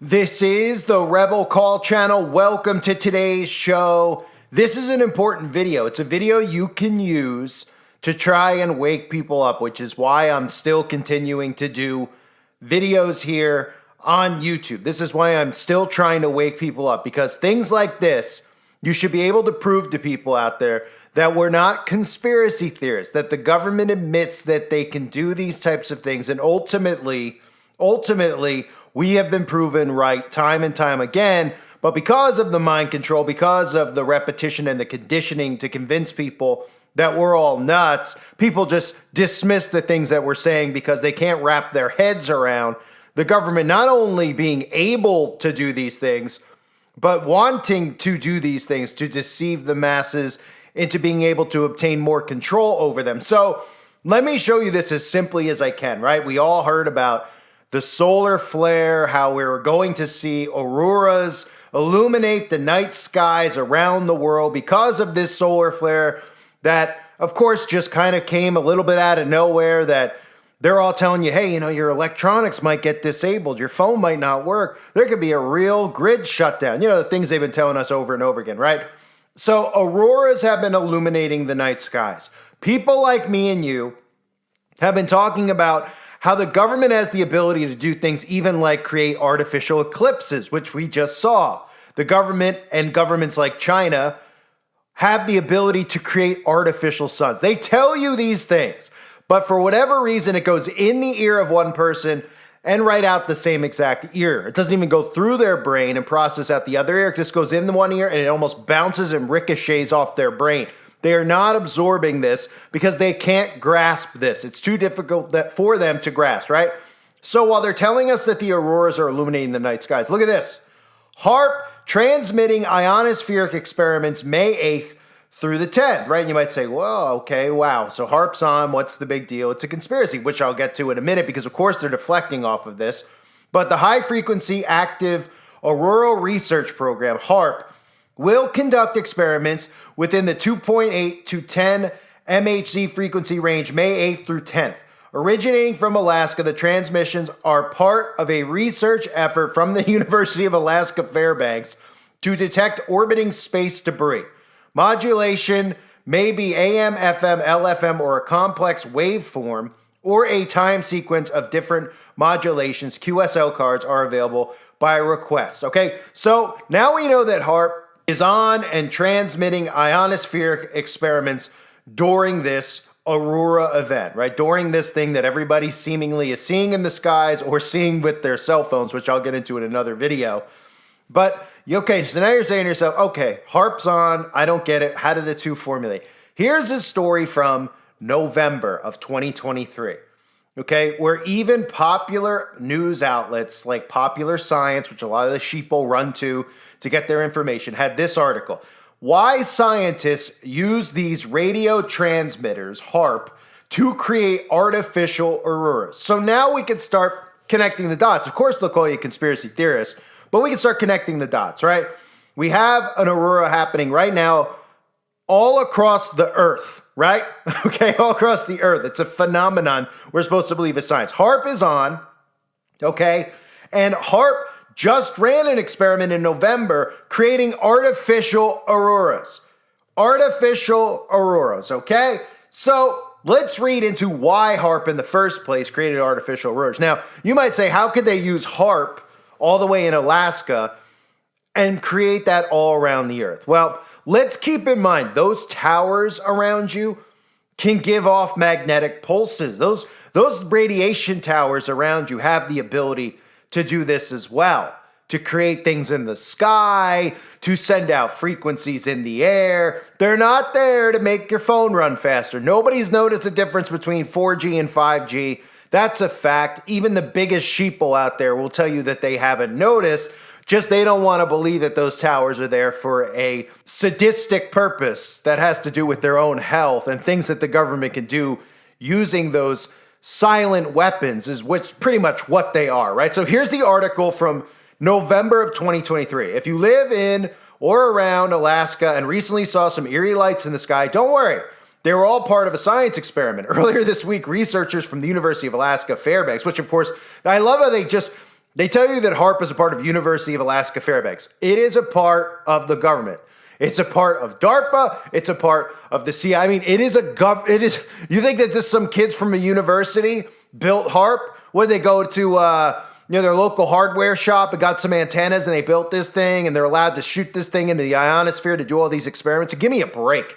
This is the Rebel Call channel. Welcome to today's show. This is an important video. It's a video you can use to try and wake people up, which is why I'm still continuing to do videos here on YouTube. This is why I'm still trying to wake people up, because things like this, you should be able to prove to people out there that we're not conspiracy theorists, that the government admits that they can do these types of things, and ultimately, we have been proven right time and time again. But because of the mind control, because of the repetition and the conditioning to convince people that we're all nuts, people just dismiss the things that we're saying because they can't wrap their heads around the government not only being able to do these things, but wanting to do these things to deceive the masses into being able to obtain more control over them. So let me show you this as simply as I can, right? We all heard about the solar flare, how we're going to see auroras illuminate the night skies around the world because of this solar flare that, of course, just kind of came a little bit out of nowhere, that they're all telling you, hey, your electronics might get disabled, your phone might not work, there could be a real grid shutdown. The things they've been telling us over and over again, right? So auroras have been illuminating the night skies. People like me and you have been talking about how the government has the ability to do things even like create artificial eclipses, which we just saw. The government and governments like China have the ability to create artificial suns. They tell you these things, but for whatever reason, it goes in the ear of one person and right out the same exact ear. It doesn't even go through their brain and process out the other ear. It just goes in the one ear and it almost bounces and ricochets off their brain. They are not absorbing this because they can't grasp this. It's too difficult for them to grasp, right? So while they're telling us that the auroras are illuminating the night skies, look at this. Haarp transmitting ionospheric experiments May 8th through the 10th, right? And you might say, well, okay, wow. So Haarp's on, what's the big deal? It's a conspiracy, which I'll get to in a minute because, of course, they're deflecting off of this. But the High Frequency Active Auroral Research Program, Haarp, will conduct experiments within the 2.8 to 10 MHz frequency range May 8th through 10th. Originating from Alaska, the transmissions are part of a research effort from the University of Alaska Fairbanks to detect orbiting space debris. Modulation may be AM, FM, LFM, or a complex waveform, or a time sequence of different modulations. QSL cards are available by request. Okay, so now we know that Haarp is on and transmitting ionospheric experiments during this aurora event, right? During this thing that everybody seemingly is seeing in the skies or seeing with their cell phones, which I'll get into in another video. But, okay, so now you're saying to yourself, okay, Haarp's on, I don't get it. How do the two formulate? Here's a story from November of 2023. Okay, where even popular news outlets like Popular Science, which a lot of the sheeple run to get their information, had this article. Why scientists use these radio transmitters, Haarp, to create artificial auroras. So now we can start connecting the dots. Of course, they'll call you conspiracy theorists, but we can start connecting the dots, right? We have an aurora happening right now all across the earth, right? Okay, all across the earth. It's a phenomenon we're supposed to believe is science. Haarp is on, okay? And Haarp just ran an experiment in November creating artificial auroras. Artificial auroras, okay? So let's read into why Haarp in the first place created artificial auroras. Now, you might say, how could they use Haarp all the way in Alaska and create that all around the earth? Well, let's keep in mind, those towers around you can give off magnetic pulses. Those radiation towers around you have the ability to do this as well, to create things in the sky, to send out frequencies in the air. They're not there to make your phone run faster. Nobody's noticed a difference between 4G and 5G. That's a fact. Even the biggest sheeple out there will tell you that they haven't noticed. Just they don't want to believe that those towers are there for a sadistic purpose that has to do with their own health and things that the government can do using those silent weapons is pretty much what they are, right? So here's the article from November of 2023. If you live in or around Alaska and recently saw some eerie lights in the sky, don't worry. They were all part of a science experiment. Earlier this week, researchers from the University of Alaska Fairbanks, which of course, I love how they just They tell you that Haarp is a part of University of Alaska Fairbanks. It is a part of the government. It's a part of DARPA. It's a part of the CIA. I mean, it is you think that just some kids from a university built Haarp? Would they go to, their local hardware shop and got some antennas and they built this thing and they're allowed to shoot this thing into the ionosphere to do all these experiments? Give me a break.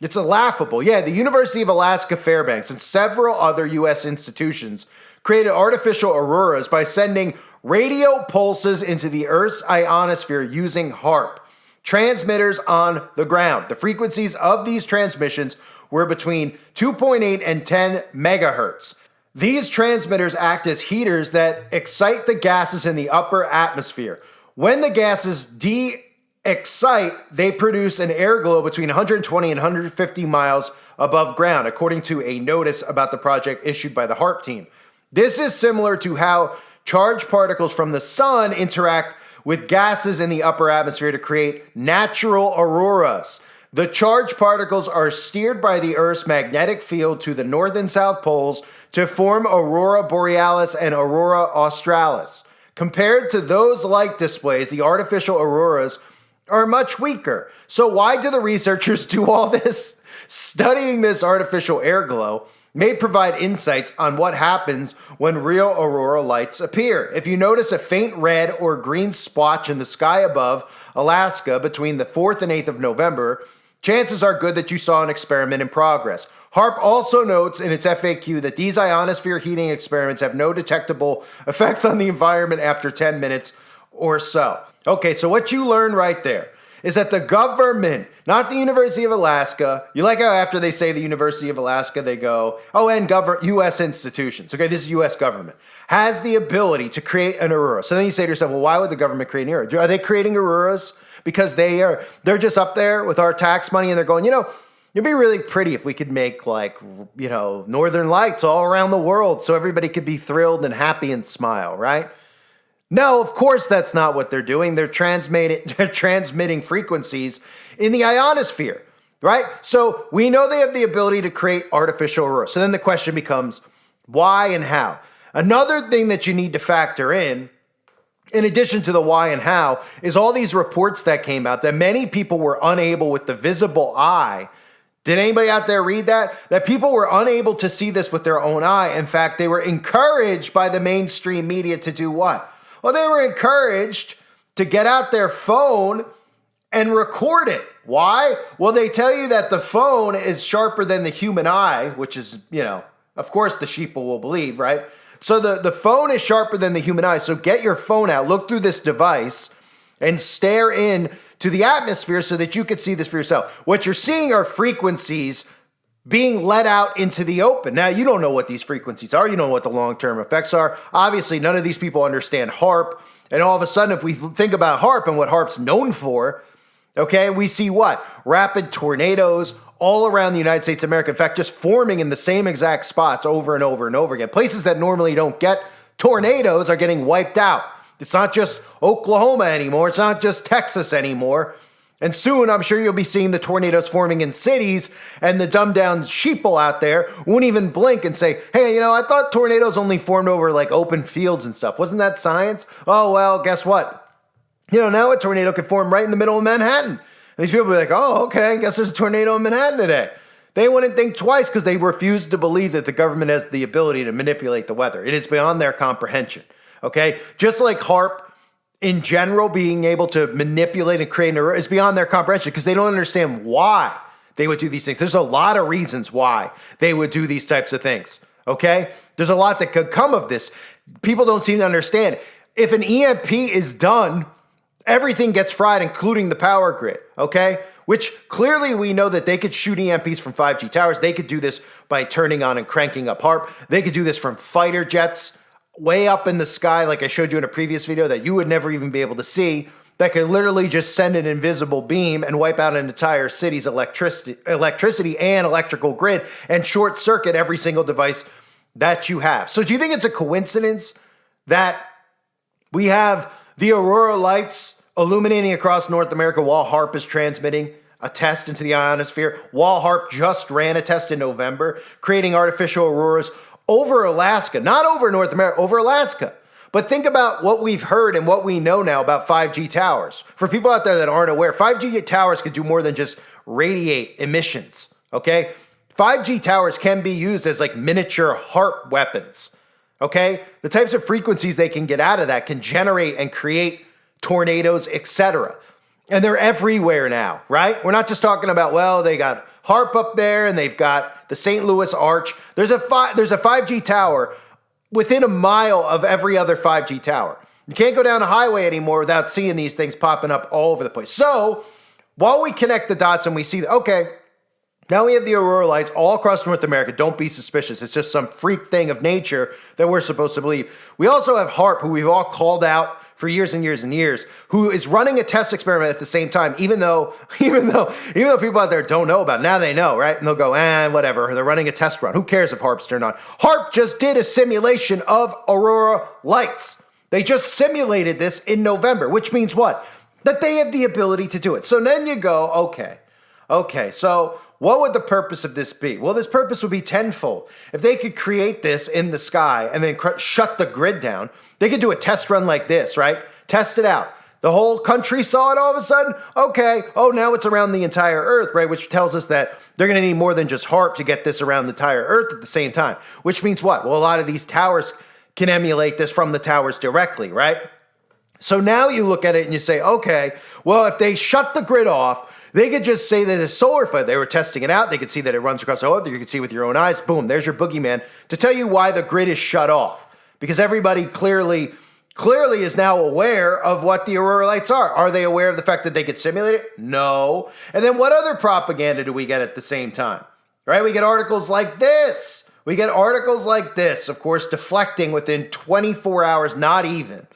It's laughable. Yeah, the University of Alaska Fairbanks and several other U.S. institutions created artificial auroras by sending radio pulses into the Earth's ionosphere using Haarp transmitters on the ground. The frequencies of these transmissions were between 2.8 and 10 megahertz. These transmitters act as heaters that excite the gases in the upper atmosphere. When the gases de-excite, they produce an air glow between 120 and 150 miles above ground, according to a notice about the project issued by the Haarp team. This is similar to how charged particles from the sun interact with gases in the upper atmosphere to create natural auroras. The charged particles are steered by the Earth's magnetic field to the north and south poles to form aurora borealis and aurora australis. Compared to those light displays, the artificial auroras are much weaker. So why do the researchers do all this? Studying this artificial air glow may provide insights on what happens when real aurora lights appear. If you notice a faint red or green splotch in the sky above Alaska between the 4th and 8th of November, chances are good that you saw an experiment in progress. Haarp also notes in its FAQ that these ionosphere heating experiments have no detectable effects on the environment after 10 minutes or so. Okay, so what you learn right there is that the government, not the University of Alaska, you like how after they say the University of Alaska, they go, oh, and U.S. institutions, okay, this is U.S. government, has the ability to create an aurora. So then you say to yourself, well, why would the government create an aurora? Are they creating auroras because they're just up there with our tax money and they're going, it'd be really pretty if we could make northern lights all around the world so everybody could be thrilled and happy and smile, right? No, of course that's not what they're doing. They're transmitting frequencies in the ionosphere, right? So we know they have the ability to create artificial auroras. So then the question becomes, why and how? Another thing that you need to factor in addition to the why and how, is all these reports that came out that many people were unable with the visible eye. Did anybody out there read that? That people were unable to see this with their own eye. In fact, they were encouraged by the mainstream media to do what? Well, they were encouraged to get out their phone and record it. Why? Well, they tell you that the phone is sharper than the human eye, which is, of course the sheeple will believe, right? So the phone is sharper than the human eye. So get your phone out, look through this device, and stare in to the atmosphere so that you could see this for yourself. What you're seeing are frequencies being let out into the open. Now, you don't know what these frequencies are. You don't know what the long-term effects are. Obviously, none of these people understand Haarp. And all of a sudden, if we think about Haarp and what Haarp's known for, okay, we see what? Rapid tornadoes all around the United States of America. In fact, just forming in the same exact spots over and over and over again. Places that normally don't get tornadoes are getting wiped out. It's not just Oklahoma anymore. It's not just Texas anymore. And soon, I'm sure you'll be seeing the tornadoes forming in cities, and the dumbed-down sheeple out there won't even blink and say, hey, I thought tornadoes only formed over open fields and stuff. Wasn't that science? Oh, well, guess what? Now a tornado could form right in the middle of Manhattan. And these people will be like, oh, okay, I guess there's a tornado in Manhattan today. They wouldn't think twice because they refuse to believe that the government has the ability to manipulate the weather. It is beyond their comprehension, okay? Just like Haarp, in general, being able to manipulate and create an aurora is beyond their comprehension because they don't understand why they would do these things. There's a lot of reasons why they would do these types of things, okay? There's a lot that could come of this. People don't seem to understand. If an EMP is done, everything gets fried, including the power grid, okay? Which clearly we know that they could shoot EMPs from 5G towers. They could do this by turning on and cranking up Haarp. They could do this from fighter jets way up in the sky, like I showed you in a previous video, that you would never even be able to see, that could literally just send an invisible beam and wipe out an entire city's electricity and electrical grid and short circuit every single device that you have. So do you think it's a coincidence that we have the aurora lights illuminating across North America while Haarp is transmitting a test into the ionosphere, while Haarp just ran a test in November, creating artificial auroras over Alaska, not over North America, over Alaska. But think about what we've heard and what we know now about 5G towers. For people out there that aren't aware, 5G towers could do more than just radiate emissions, okay? 5G towers can be used as like miniature Haarp weapons, okay? The types of frequencies they can get out of that can generate and create tornadoes, etc. And they're everywhere now, right? We're not just talking about, well, they got Haarp up there and they've got the St. Louis Arch. There's a 5G tower within a mile of every other 5G tower. You can't go down a highway anymore without seeing these things popping up all over the place. So while we connect the dots and we see, okay, now we have the aurora lights all across North America. Don't be suspicious. It's just some freak thing of nature that we're supposed to believe. We also have Haarp, who we've all called out for years and years and years, who is running a test experiment at the same time, even though people out there don't know about it. Now they know, right? And they'll go, whatever. They're running a test run. Who cares if Haarp's turned on? Haarp just did a simulation of aurora lights. They just simulated this in November, which means what? That they have the ability to do it. So then you go, okay, so what would the purpose of this be? Well, this purpose would be tenfold. If they could create this in the sky and then shut the grid down, they could do a test run like this, right? Test it out. The whole country saw it all of a sudden. Okay. Oh, now it's around the entire Earth, right? Which tells us that they're going to need more than just Haarp to get this around the entire Earth at the same time. Which means what? Well, a lot of these towers can emulate this from the towers directly, right? So now you look at it and you say, okay, well, if they shut the grid off, they could just say that it's solar flare. They were testing it out. They could see that it runs across the whole. You could see with your own eyes. Boom, there's your boogeyman to tell you why the grid is shut off. Because everybody clearly is now aware of what the aurora lights are. Are they aware of the fact that they could simulate it? No. And then what other propaganda do we get at the same time? Right? We get articles like this. Of course, deflecting within 24 hours, not even,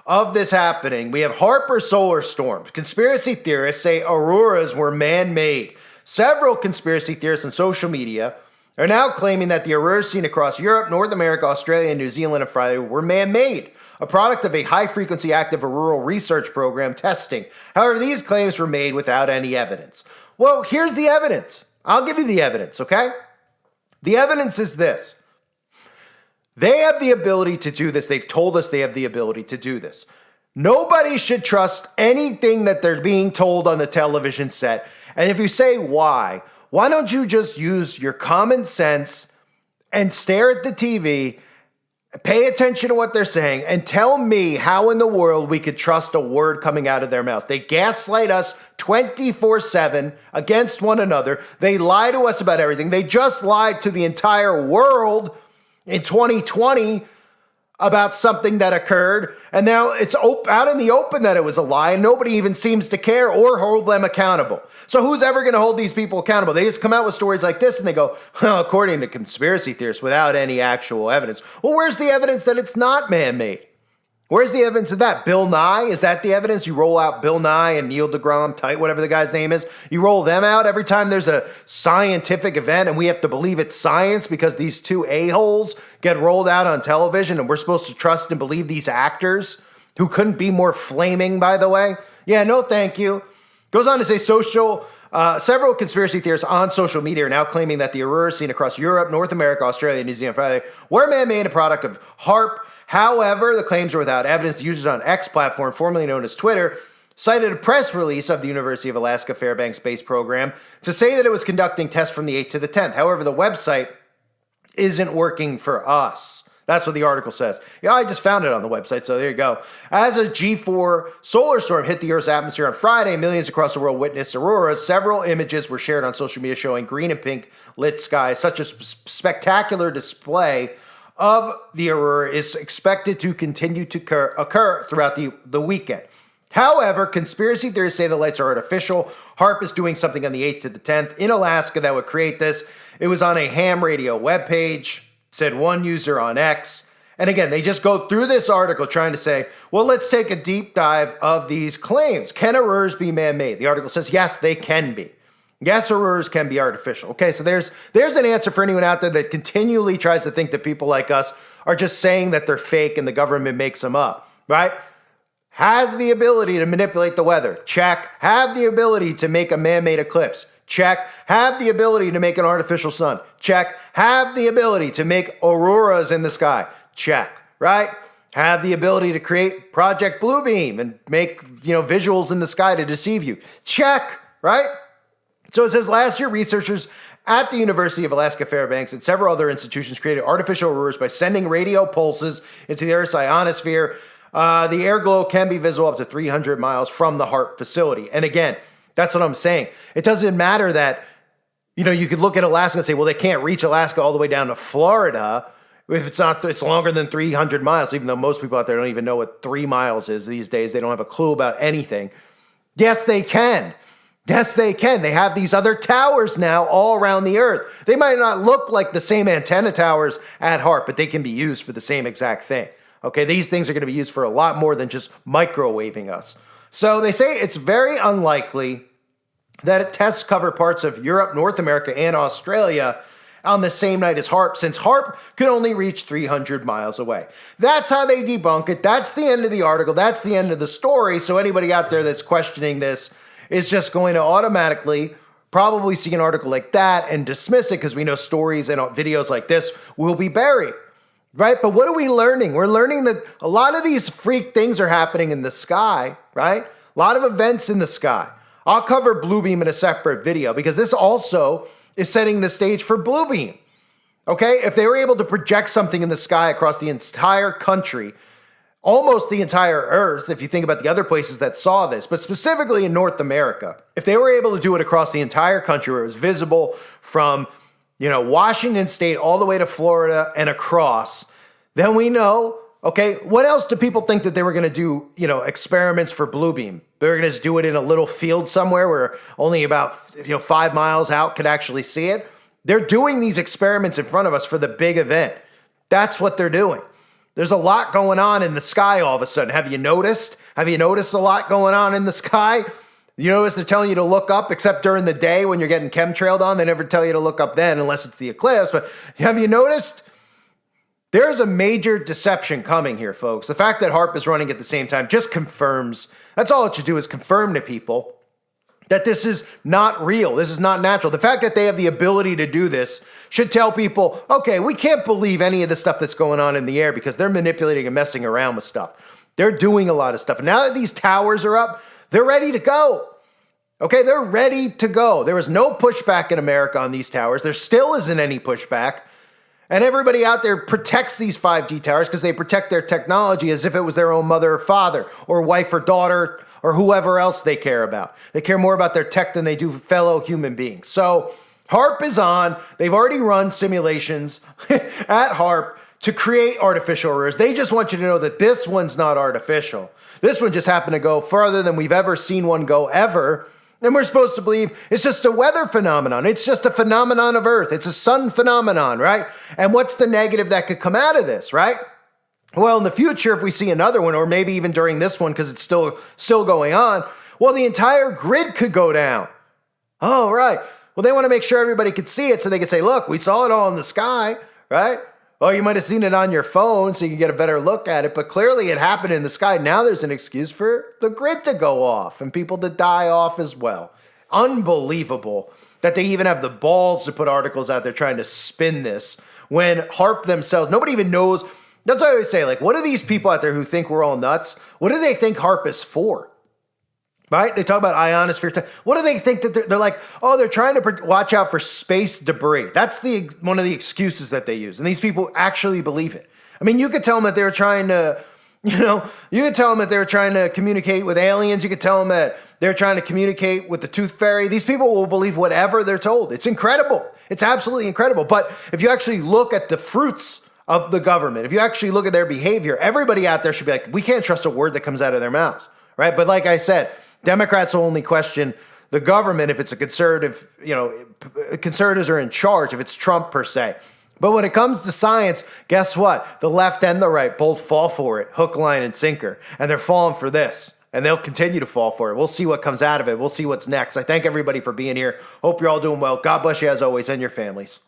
of this happening. We have Haarp solar storms. Conspiracy theorists say auroras were man-made. Several conspiracy theorists on social media are now claiming that the auroras seen across Europe, North America, Australia, and New Zealand on Friday were man-made, a product of a high-frequency active auroral research program testing. However, these claims were made without any evidence. Well, here's the evidence. I'll give you the evidence, okay? The evidence is this. They have the ability to do this. They've told us they have the ability to do this. Nobody should trust anything that they're being told on the television set. And if you say why don't you just use your common sense and stare at the TV, pay attention to what they're saying, and tell me how in the world we could trust a word coming out of their mouths. They gaslight us 24/7 against one another. They lie to us about everything. They just lied to the entire world in 2020 about something that occurred, and now it's out in the open that it was a lie, and nobody even seems to care or hold them accountable. So who's ever going to hold these people accountable? They just come out with stories like this, and they go, well, according to conspiracy theorists, without any actual evidence. Well, where's the evidence that it's not man-made? Where's the evidence of that? Bill Nye? Is that the evidence? You roll out Bill Nye and Neil deGrasse Tyson, whatever the guy's name is. You roll them out every time there's a scientific event and we have to believe it's science because these two a-holes get rolled out on television and we're supposed to trust and believe these actors who couldn't be more flaming, by the way. Yeah, no thank you. Goes on to say several conspiracy theorists on social media are now claiming that the auroras seen across Europe, North America, Australia, and New Zealand Friday were man-made, a product of Haarp. However, the claims are without evidence. The users on X platform, formerly known as Twitter, cited a press release of the University of Alaska Fairbanks Space Program to say that it was conducting tests from the 8th to the 10th. However, the website isn't working for us. That's what the article says. Yeah, I just found it on the website, so there you go. As a G4 solar storm hit the Earth's atmosphere on Friday, millions across the world witnessed auroras. Several images were shared on social media showing green and pink lit skies. Such a spectacular display of the aurora is expected to continue to occur throughout the weekend. However, conspiracy theorists say the lights are artificial. Haarp is doing something on the 8th to the 10th in Alaska that would create this. It was on a ham radio webpage, said one user on X. And again, they just go through this article trying to say, well, let's take a deep dive of these claims. Can auroras be man-made? The article says, yes, they can be. Yes, auroras can be artificial. Okay, so there's an answer for anyone out there that continually tries to think that people like us are just saying that they're fake and the government makes them up, right? Has the ability to manipulate the weather. Check. Have the ability to make a man-made eclipse. Check. Have the ability to make an artificial sun. Check. Have the ability to make auroras in the sky. Check, right? have the ability to create Project Bluebeam and make, visuals in the sky to deceive you. Check, right? So it says last year, researchers at the University of Alaska Fairbanks and several other institutions created artificial auroras by sending radio pulses into the Earth's ionosphere. The air glow can be visible up to 300 miles from the Haarp facility. And again, that's what I'm saying. It doesn't matter that, you could look at Alaska and say, well, they can't reach Alaska all the way down to Florida if it's longer than 300 miles, even though most people out there don't even know what 3 miles is these days. They don't have a clue about anything. Yes, they can. Yes, they can. They have these other towers now all around the Earth. They might not look like the same antenna towers at Haarp, but they can be used for the same exact thing. Okay, these things are going to be used for a lot more than just microwaving us. So they say it's very unlikely that tests cover parts of Europe, North America, and Australia on the same night as Haarp, since Haarp could only reach 300 miles away. That's how they debunk it. That's the end of the article. That's the end of the story. So anybody out there that's questioning this is just going to automatically probably see an article like that and dismiss it, because we know stories and videos like this will be buried, right? But what are we learning? We're learning that a lot of these freak things are happening in the sky, right? A lot of events in the sky. I'll cover Bluebeam in a separate video, because this also is setting the stage for Bluebeam. Okay, if they were able to project something in the sky across the entire country, almost the entire Earth, if you think about the other places that saw this, but specifically in North America, if they were able to do it across the entire country where it was visible from, Washington State all the way to Florida and across, then we know, okay, what else do people think that they were going to do, experiments for Bluebeam? They were going to just do it in a little field somewhere where only about, 5 miles out could actually see it. They're doing these experiments in front of us for the big event. That's what they're doing. There's a lot going on in the sky all of a sudden. Have you noticed? Have you noticed a lot going on in the sky? You notice they're telling you to look up, except during the day when you're getting chemtrailed on. They never tell you to look up then unless it's the eclipse. But have you noticed? There's a major deception coming here, folks. The fact that Haarp is running at the same time just confirms, that's all it should do, is confirm to people that this is not real. This is not natural. The fact that they have the ability to do this should tell people, okay, we can't believe any of the stuff that's going on in the air, because they're manipulating and messing around with stuff. They're doing a lot of stuff. And now that these towers are up, they're ready to go. Okay, they're ready to go. There was no pushback in America on these towers. There still isn't any pushback. And everybody out there protects these 5G towers because they protect their technology as if it was their own mother or father or wife or daughter or whoever else they care about. They care more about their tech than they do fellow human beings. So Haarp is on. They've already run simulations at Haarp to create artificial auroras. They just want you to know that this one's not artificial. This one just happened to go farther than we've ever seen one go ever. And we're supposed to believe it's just a weather phenomenon. It's just a phenomenon of Earth. It's a sun phenomenon, right? And what's the negative that could come out of this, right? Well, in the future, if we see another one, or maybe even during this one, because it's still going on, well, the entire grid could go down. Oh, right. Well, they want to make sure everybody could see it so they could say, look, we saw it all in the sky, right? Oh, you might have seen it on your phone so you can get a better look at it, but clearly it happened in the sky. Now there's an excuse for the grid to go off and people to die off as well. Unbelievable that they even have the balls to put articles out there trying to spin this when Haarp themselves, nobody even knows. That's what I always say, like, what are these people out there who think we're all nuts? What do they think Haarp is for? Right? They talk about ionosphere. What do they think that they're like? Oh, they're trying to watch out for space debris. That's one of the excuses that they use. And these people actually believe it. I mean, you could tell them that they were trying to, you could tell them that they were trying to communicate with aliens. You could tell them that they're trying to communicate with the tooth fairy. These people will believe whatever they're told. It's incredible. It's absolutely incredible. But if you actually look at the fruits of the government, if you actually look at their behavior, everybody out there should be like, we can't trust a word that comes out of their mouths, right? But like I said, Democrats will only question the government if it's a conservative, conservatives are in charge, if it's Trump per se. But when it comes to science, guess what? The left and the right both fall for it, hook, line, and sinker. And they're falling for this. And they'll continue to fall for it. We'll see what comes out of it. We'll see what's next. I thank everybody for being here. Hope you're all doing well. God bless you as always and your families.